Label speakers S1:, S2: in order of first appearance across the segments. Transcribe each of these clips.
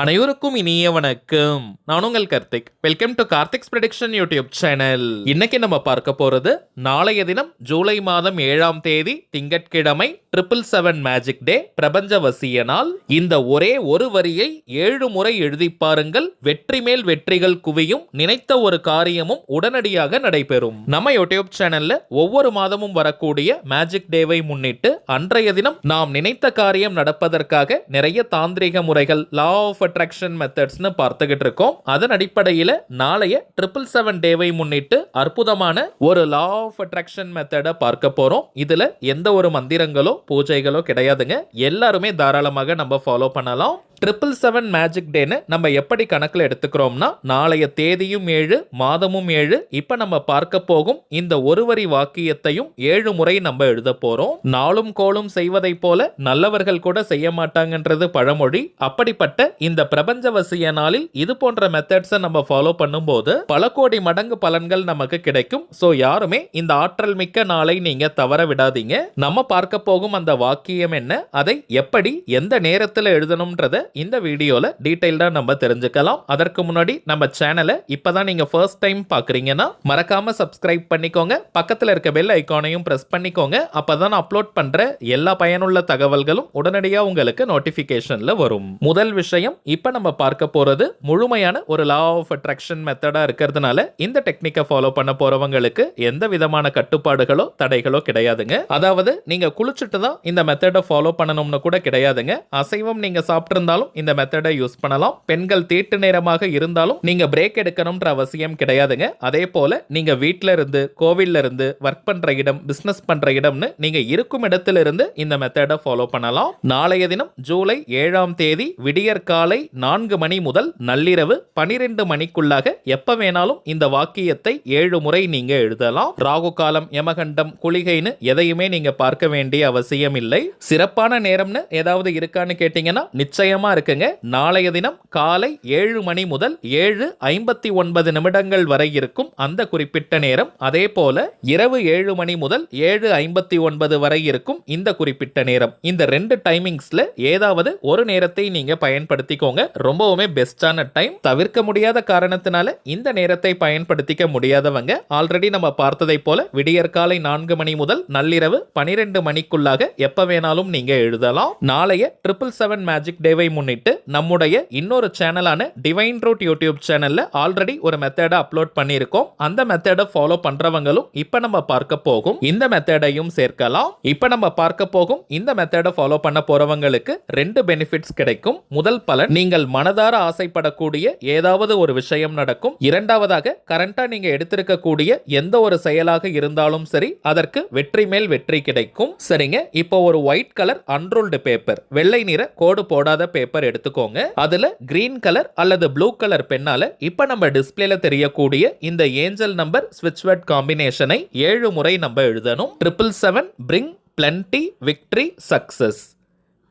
S1: அனைவருக்கும் இனிய வணக்கம். நான் உங்கள் Karthik. Welcome to Karthik's prediction YouTube channel. இன்னைக்கு நம்ம பார்க்க போறது நாளைய தினம் ஜூலை மாதம் 7ஆம் தேதி திங்கட்கிழமை 777 மேஜிக் டே, பிரபஞ்ச வசிய நாள். இந்த ஒரே ஒரு வரியை 7 முறை எழுதி பாருங்கள். வெற்றி மேல் வெற்றிகள் குவியும். நினைத்த ஒரு காரியமும் உடனடியாக நடைபெறும். நம்ம யூடியூப் சேனல்ல ஒவ்வொரு மாதமும் வரக்கூடிய மேஜிக் டேவை முன்னிட்டு அன்றைய தினம் நாம் நினைத்த காரியம் நடப்பதற்காக நிறைய தாந்திரிக முறைகள், லா ஆஃப் அட்ராக்ஷன் மெத்தட்ஸ்னு பார்த்துக்கிட்டு இருக்கோம். அதன் அடிப்படையில் நாளைய 777 டேவை முன்னிட்டு அற்புதமான ஒரு லா ஆஃப் அட்ராக்ஷன் மெத்தடை பார்க்க போறோம். இதுல எந்த ஒரு மந்திரங்களோ பூஜைகளோ கிடையாதுங்க. எல்லாருமே தாராளமாக நம்ம ஃபாலோ பண்ணலாம். 777 மேஜிக் டேன்னு நம்ம எப்படி கணக்கில் எடுத்துக்கிறோம்னா, நாளைய தேதியும் 7, மாதமும் 7. இப்ப நம்ம பார்க்க போகும் இந்த ஒரு வரி வாக்கியத்தையும் 7 முறை நம்ம எழுத போறோம். நாளும் கோளும் செய்வதை போல நல்லவர்கள் கூட செய்ய மாட்டாங்கன்றது பழமொழி. அப்படிப்பட்ட இந்த பிரபஞ்ச வசிய நாளில் இது போன்ற மெத்தட்ஸை நம்ம ஃபாலோ பண்ணும்போது பல கோடி மடங்கு பலன்கள் நமக்கு கிடைக்கும். ஸோ யாருமே இந்த ஆற்றல் மிக்க நாளை நீங்க தவற விடாதீங்க. நம்ம பார்க்க போகும் அந்த வாக்கியம் என்ன, அதை எப்படி எந்த நேரத்தில் எழுதணும்ன்றத இந்த வீடியோல டீடைல்டா நம்ம தெரிஞ்சுக்கலாம். அதற்கு முன்னாடி நம்ம சேனலை இப்பதான் நீங்க ஃபர்ஸ்ட் டைம் பாக்குறீங்கன்னா மறக்காம சப்ஸ்கிரைப் பண்ணிக்கோங்க. பக்கத்துல இருக்க பெல் ஐகானையும் பிரஸ் பண்ணிக்கோங்க. அப்பதான் அப்லோட் பண்ற எல்லா பயனுள்ள தகவல்களும் உடனடியா உங்களுக்கு நோட்டிபிகேஷன்ல வரும். முதல் விஷயம், இப்ப நம்ம பார்க்க போறது முழுமையான ஒரு லா ஆஃப் அட்ராக்ஷன் மெத்தடா இருக்கிறதுனால இந்த டெக்னிக்கை ஃபாலோ பண்ண போறவங்களுக்கு எந்த விதமான கட்டுப்பாடுகளோ தடைகளோ கிடையாதுங்க. அதாவது நீங்க குளிச்சுட்டு தான் இந்த மெத்தடை ஃபாலோ பண்ணணும்னு கூட கிடையாதுங்க. அசைவம் நீங்க சாப்பிட்டிருந்தாலும் இந்த மெத்தடை யூஸ் பண்ணலாம். பெண்கள் தீட்டு நேரமாக இருந்தாலும் நீங்க பிரேக் எடுக்கணும்ன்ற அவசியம் கிடையாதுங்க. அதே போல நீங்க வீட்ல இருந்து, கோவில்ல இருந்து, ஒர்க் பண்ற இடம், பிசினஸ் பண்ற இடம்னு நீங்க இருக்கும் இடத்துல இருந்து இந்த மெத்தடை ஃபாலோ பண்ணலாம். நாளைய தினம் ஜூலை 7ஆம் தேதி விடியற் காலை 4 மணி முதல் நள்ளிரவு 12 மணிக்குள்ளாக எப்ப வேணாலும் இந்த வாக்கியத்தை 7 முறை நீங்க எழுதலாம். ராகு காலம், யமகண்டம், குளிகைன்னு எதையுமே நீங்க பார்க்க வேண்டிய அவசியம் இல்லை. சிறப்பான நேரம்னு ஏதாவது இருக்கான்னு கேட்டீங்கன்னா நிச்சயமா இருக்குங்க. நாளைய தினம் காலை 7 மணி முதல் 7:59 நிமிடங்கள் வரை இருக்கும் அந்த குறிப்பிட்ட நேரம். அதே போல இரவு 7 மணி முதல் 7:59 வரை இருக்கும் இந்த குறிப்பிட்ட நேரம். இந்த 2 டைமிங்ஸ்ல ஏதாவது ஒரு நேரத்தை நீங்க பயன்படுத்திக்கோங்க. ரொம்பவுமே பெஸ்டான டைம். தவிர்க்க முடியாத காரணத்தினால இந்த நேரத்தை பயன்படுத்திக்க முடியாதவங்க ஆல்ரெடி நம்ம பார்த்ததை போல விடியற் காலை 4 மணி முதல் நள்ளிரவு 12 மணிக்குள்ளாக எப்ப வேணாலும் நீங்க எழுதலாம். நாளைய 777 மேஜிக் டேவை முன்னிட்டு நம்முடைய இன்னொரு சேனலான டிவைன் ரூட் யூடியூப் சேனல்ல ஆல்ரெடி ஒரு மெத்தடை அப்லோட் பண்ணியிருக்கோம். அந்த மெத்தடை ஃபாலோ பண்றவங்களும் இப்ப நம்ம பார்க்க போகும் இந்த மெத்தடையும் சேர்க்கலாம். இப்ப நம்ம பார்க்க போகும் இந்த மெத்தடை ஃபாலோ பண்ண போறவங்களுக்கு 2 பெனிஃபிட்ஸ் கிடைக்கும். முதல் பலன், நீங்கள் மனதார ஆசைப்படக்கூடிய ஏதாவது ஒரு விஷயம் நடக்கும். இரண்டாவதாக, கரண்டா நீங்க எடுத்திருக்கக்கூடிய எந்த ஒரு செயலாக இருந்தாலும் சரி, அதற்கு வெற்றி மேல் வெற்றி கிடைக்கும். சரிங்க, இப்போ ஒரு ஒயிட் கலர் அன்ரூல்டு பேப்பர், வெள்ளை நிற கோடு போடாத பேப்பர் எடுத்துக்கோங்க. அதுல கிரீன் கலர் அல்லது ப்ளூ கலர் பென்னால இப்ப நம்ம டிஸ்பிளேல தெரியக்கூடிய இந்த ஏஞ்சல் நம்பர் ஸ்விட்ச் வேர்ட் காம்பினேஷனை 7 முறை நம்ம எழுதணும். 777 bring plenty victory success.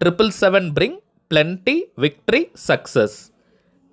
S1: 777 bring plenty victory success.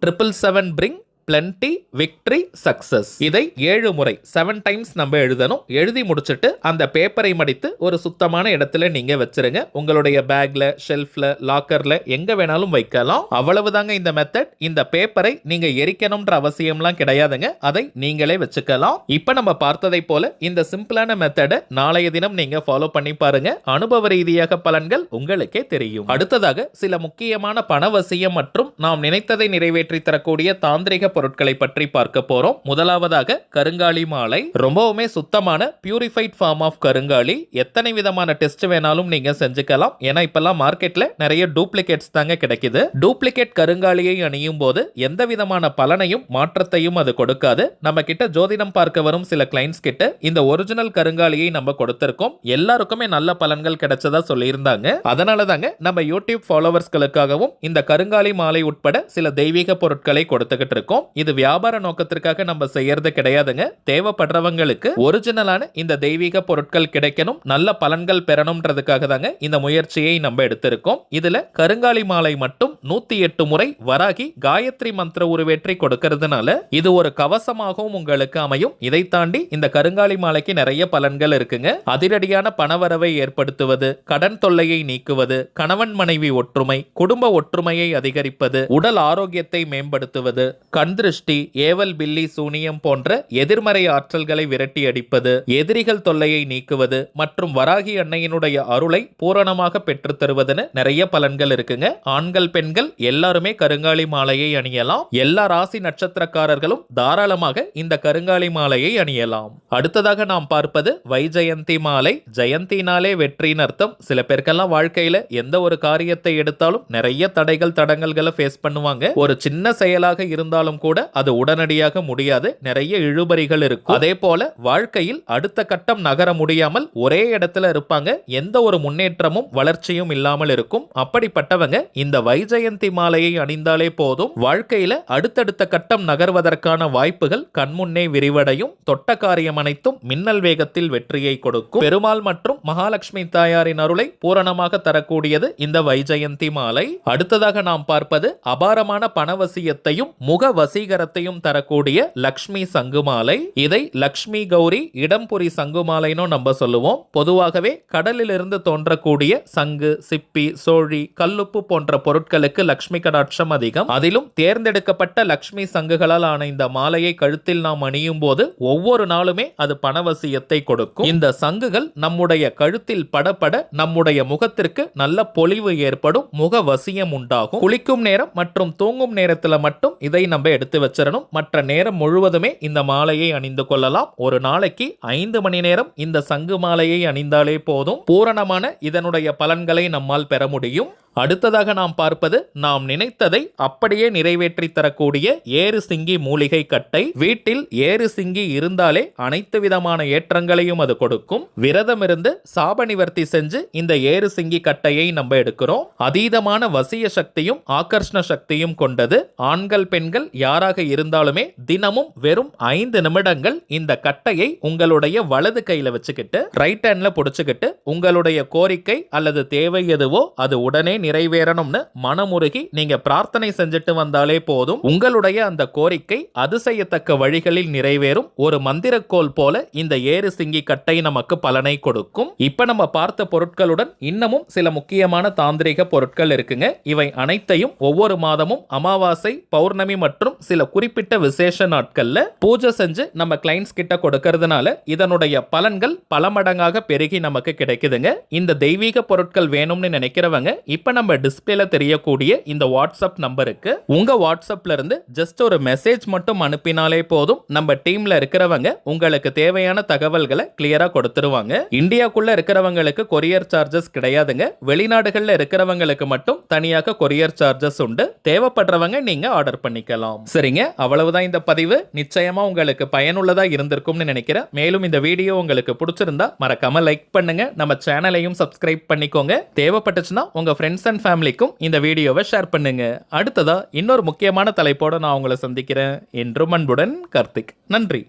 S1: 777 bring plenty victory success. இதை 7 முறை 7 டைம்ஸ் நம்ம எழுதணும். எழுதி முடிச்சிட்டு அந்த பேப்பரை மடித்து ஒரு சுத்தமான இடத்துல நீங்க வச்சிருங்க. உங்களுடைய பேக்ல, ஷெல்ஃப்ல, லாக்கர்ல எங்க வேணாலும் வைக்கலாம். அவ்வளவுதாங்க இந்த மெத்தட். இந்த பேப்பரை நீங்க எரிக்கணும்ன்ற அவசியம்லாம் கிடையாதுங்க. அதை நீங்களே வச்சுக்கலாம். இப்ப நம்ம பார்த்ததை போல இந்த சிம்பிளான மெத்தடை நாளைய தினம் நீங்க ஃபாலோ பண்ணி பாருங்க. அனுபவ ரீதியாக பலன்கள் உங்களுக்கே தெரியும். அடுத்ததாக சில முக்கியமான பணவசியம் மற்றும் நாம் நினைத்ததை நிறைவேற்றி தரக்கூடிய தாந்திரிக பொருட்களை பற்றி பார்க்க போறோம். முதலாவதாக கருங்காலி மாலை. ரொம்பவுமே சுத்தமான பியூரிஃபைட் ஃபார்ம் ஆஃப் கருங்காலி. எத்தனை விதமான டெஸ்ட் வேணாலும் நீங்க செஞ்சுக்கலாம். ஏன்னா இப்பெல்லாம் மார்க்கெட்ல நிறைய டூப்ளிகேட்ஸ் தாங்க கிடைக்குது. டூப்ளிகேட் கருங்காலியை அணியும் போது எந்த விதமான பலனையும் மாற்றத்தையும் அது கொடுக்காது. நம்ம கிட்ட ஜோதிடம் பார்க்க வரும் சில கிளைண்ட்ஸ் கிட்ட இந்த ஒரிஜினல் கருங்காலியை நம்ம கொடுத்திருக்கோம். எல்லாருக்குமே நல்ல பலன்கள் கிடைச்சதா சொல்லியிருந்தாங்க. அதனால தாங்க நம்ம யூடியூப் ஃபாலோவர்ஸ்களுக்காகவும் இந்த கருங்காலி மாலை உட்பட சில தெய்வீக பொருட்களை கொடுத்துக்கிட்டு இருக்கோம். சொல்லுவோம். இது வியாபார நோக்கத்திற்காக நம்ம செய்யறது கிடையாதுங்க. தேவைப்படுறவங்களுக்கு ஒரிஜினலான இந்த தெய்வீக பொருட்கள் கிடைக்கணும், நல்ல பலன்கள் பெறணும்ன்றதுக்காக தாங்க இந்த முயற்சியை நம்ம எடுத்திருக்கோம். இதுல கருங்காலி மாலை மட்டும் 108 முறை வராகி காயத்ரி மந்திர உருவேற்றி கொடுக்கிறதுனால இது ஒரு கவசமாகவும் உங்களுக்கு அமையும். இதை தாண்டி இந்த கருங்காலி மாலைக்கு நிறைய பலன்கள் இருக்குங்க. அதிரடியான பணவரவை ஏற்படுத்துவது, கடன் தொல்லையை நீக்குவது, கணவன் மனைவி ஒற்றுமை, குடும்ப ஒற்றுமையை அதிகரிப்பது, உடல் ஆரோக்கியத்தை மேம்படுத்துவது, கண் திருஷ்டி, ஏவல் பில்லி சூனியம் போன்ற எதிர்மறை ஆற்றல்களை விரட்டி அடிப்பது, எதிரிகள் தொல்லையை நீக்குவது மற்றும் வராகி அன்னையினுடைய அருளை பூரணமாக பெற்றுத் தருவதுன்னு நிறைய பலன்கள் இருக்குங்க. ஆண்கள் பெண்கள் எல்லாருமே கருங்காலி மாலையை அணியலாம். எல்லா ராசி நட்சத்திரக்காரர்களும் தாராளமாக இந்த கருங்காலி மாலையை அணியலாம். அடுத்ததாக நாம் பார்ப்பது வைஜெயந்தி மாலை. ஜெயந்தினாலே வெற்றின்னு அர்த்தம். சில பேருக்கெல்லாம் வாழ்க்கையில எந்த ஒரு காரியத்தை எடுத்தாலும் நிறைய தடைகள் தடங்கல்களை ஃபேஸ் பண்ணுவாங்க. ஒரு சின்ன செயலாக இருந்தாலும் கூட அது உடனடியாக முடியாது, நிறைய இழுபறிகள் இருக்கும். அதே போல வாழ்க்கையில் அடுத்த கட்டம் நகர முடியாமல் ஒரே இடத்துல இருப்பாங்க, எந்த ஒரு முன்னேற்றமும் வளர்ச்சியும் இல்லாமல் இருக்கும். அப்படிப்பட்டவங்க இந்த வைஜெயந்தி மாலையை அணிந்தாலே போதும், வாழ்க்கையில அடுத்தடுத்த கட்டம் நகர்வதற்கான வாய்ப்புகள் கண்முன்னே விரிவடையும். தொட்ட காரியம் அனைத்தும் மின்னல் வேகத்தில் வெற்றியை கொடுக்கும். பெருமாள் மற்றும் மகாலட்சுமி தாயாரின் அருளை பூரணமாக தரக்கூடியது இந்த வைஜெயந்தி மாலை. அடுத்ததாக நாம் பார்ப்பது அபாரமான பணவசியத்தையும் முக வசீகரத்தையும் தரக்கூடிய லக்ஷ்மி சங்கு மாலை. இதை லக்ஷ்மி கௌரி இடம்புரி சங்கு மாலைன்னு நம்ம சொல்லுவோம். பொதுவாகவே கடலிலிருந்து தோன்றக்கூடிய சங்கு, சிப்பி, சோழி, கல்லுப்பு போன்ற பொருட்களுக்கு லக்ஷ்மி கடாட்சம் அதிகம். அதிலும் தேர்ந்தெடுக்கப்பட்ட லக்ஷ்மி சங்குகளால் ஆன இந்த மாலையை கழுத்தில் நாம் அணியும் போது ஒவ்வொரு நாளுமே அது பணவசியத்தை கொடுக்கும். இந்த சங்குகள் நம்முடைய கழுத்தில் படப்பட நம்முடைய முகத்திற்கு நல்ல பொலிவு ஏற்படும், முக வசியம் உண்டாகும். குளிக்கும் நேரம் மற்றும் தூங்கும் நேரத்தில் மட்டும் இதை நம்ம எடுத்து வச்சிடணும். மற்ற நேரம் முழுவதுமே இந்த மாலையை அணிந்து கொள்ளலாம். ஒரு நாளைக்கு 5 மணி நேரம் இந்த சங்கு மாலையை அணிந்தாலே போதும், பூரணமான இதனுடைய பலன்களை நம்மால் பெற முடியும். அடுத்ததாக நாம் பார்ப்பது நாம் நினைத்ததை அப்படியே நிறைவேற்றி தரக்கூடிய ஏறு சிங்கி மூலிகை கட்டை. வீட்டில் ஏறு சிங்கி இருந்தாலே அனைத்து விதமான ஏற்றங்களையும் அது கொடுக்கும். விரதம் இருந்து சாப நிவர்த்தி செஞ்சு இந்த ஏறு சிங்கி கட்டையை நம்ம எடுக்கிறோம். அதீதமான வசிய சக்தியும் ஆகர்ஷண சக்தியும் கொண்டது. ஆண்கள் பெண்கள் யாராக இருந்தாலுமே தினமும் வெறும் 5 நிமிடங்கள் இந்த கட்டையை உங்களுடைய வலது கையில வச்சுக்கிட்டு ரைட் ஹேண்ட்ல புடிச்சுக்கிட்டு உங்களுடைய கோரிக்கை அல்லது தேவை எதுவோ அது உடனே நிறைவேறணும்னு மனமுருகி நீங்க பிரார்த்தனை செஞ்சுட்டு வந்தாலே போதும், உங்களுடைய அந்த கோரிக்கை அதிசயத்தக்க வழிகளில் நிறைவேறும். ஒரு மந்திரக்கோல் போல இந்த ஏறு சிங்கி கட்டை நமக்கு பலனை கொடுக்கும். இப்ப நம்ம பார்த்த பொருட்களுடன் இன்னமும் சில முக்கியமான தாந்திரிக பொருட்கள் இருக்குங்க. இவை அனைத்தையும் ஒவ்வொரு மாதமும் அமாவாசை, பௌர்ணமி மற்றும் சில குறிப்பிட்ட விசேஷ நாட்கள்ல பூஜை செஞ்சு நம்ம கிளைண்ட்ஸ் கிட்ட கொடுக்கறதுனால இதனுடைய பலன்கள் பல மடங்காக பெருகி நமக்கு கிடைக்குதுங்க. இந்த தெய்வீக பொருட்கள் வேணும்னு நினைக்கிறவங்க இப்ப நம்ம டிஸ்பிளேல தெரியக்கூடிய இந்த வாட்ஸ்அப் நம்பருக்கு உங்க வாட்ஸ்அப்ல இருந்து ஜஸ்ட் ஒரு மெசேஜ் மட்டும் அனுப்பினாலே போதும், நம்ம டீம்ல இருக்கிறவங்க உங்களுக்கு தேவையான தகவல்களை கிளியரா கொடுத்துருவாங்க. இந்தியாக்குள்ள இருக்கிறவங்களுக்கு கொரியர் சார்ஜஸ் கிடையாதுங்க. வெளிநாடுகள்ல இருக்கிறவங்களுக்கு மட்டும் தனியாக கொரியர் சார்ஜஸ் உண்டு. தேவைப்படுறவங்க நீங்க ஆர்டர் பண்ணிக்கலாம். சரிங்க, அவ்வளவுதான் இந்த பதிவு. நிச்சயமா உங்களுக்கு பயனுள்ளதா இருந்திருக்கும்னு நினைக்கிறேன். மேலும் இந்த வீடியோ உங்களுக்கு பிடிச்சிருந்தா மறக்காம லைக் பண்ணுங்க, நம்ம சேனலையும் சப்ஸ்கிரைப் பண்ணிக்கோங்க. தேவைப்பட்டுச்சுன்னா உங்க ஃப்ரெண்ட்ஸ் அண்ட் ஃபேமிலிக்கும் இந்த வீடியோவை ஷேர் பண்ணுங்க. அடுத்ததா இன்னொரு முக்கியமான தலைப்போட நான் உங்களை சந்திக்கிறேன். என்றும் அன்புடன் கார்த்திக். நன்றி.